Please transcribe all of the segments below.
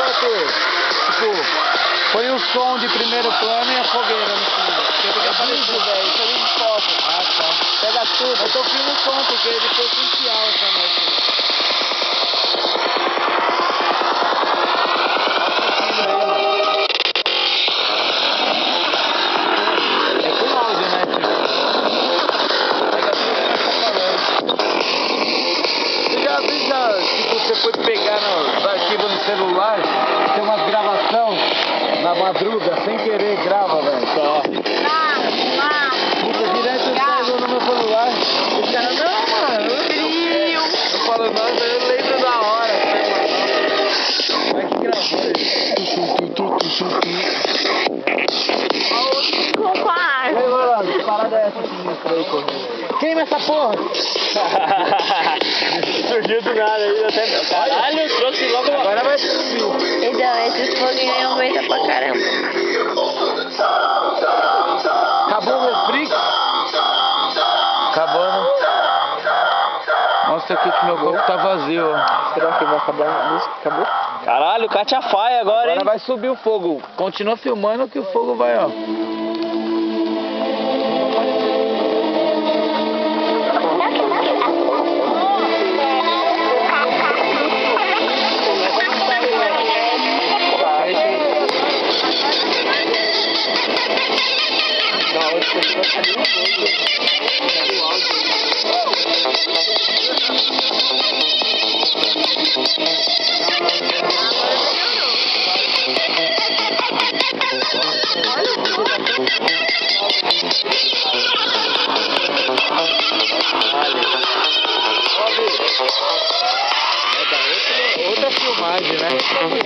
tipo, põe o som de primeiro plano e a fogueira no fundo. Porque fica parecido, velho, isso aí de foto. Ah, tá. Pega tudo. Eu tô filmando o som, porque ele foi essencial essa noite. Tipo, você foi pegar nos arquivos no celular, tem umas gravação na madruga, sem querer grava, velho. Só. Fica direto no meu celular. Os caras, não, mano, não falo nada, eu lembro da hora. Vai que gravou isso. Parada é essa sinistra aí, correndo. Queima essa porra! Surgiu do nada aí, até. Caralho, trouxe logo uma. Agora vai subir. Então, esses foguinhos aí aumentam pra caramba. Acabou o refri? Acabou, né? Mostra aqui que meu copo tá vazio, ó. Será que vai acabar a música? Acabou? Caralho, Katia Faia agora, hein? Agora vai subir o fogo. Continua filmando que o fogo vai, ó. Outra filmagem, né?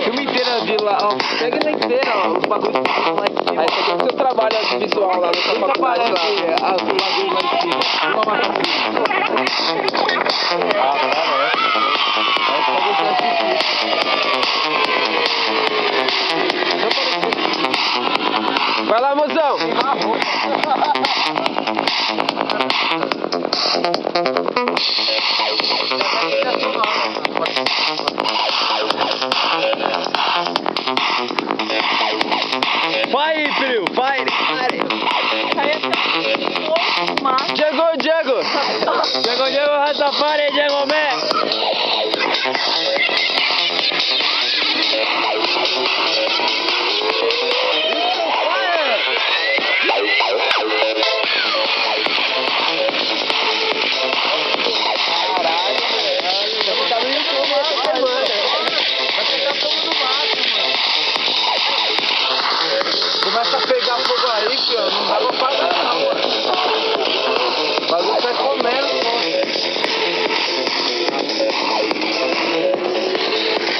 Filme inteiro de lá, ó. Pega ele inteiro, ó. Os bagulhos lá em cima. Aí você tem o seu trabalho visual lá no sua faculdade lá. Os bagulhos lá em cima. Uma maravilha. Vai lá, mozão! Vai, filho! Vai! Diego! Diego, Rastafari, Diego, man!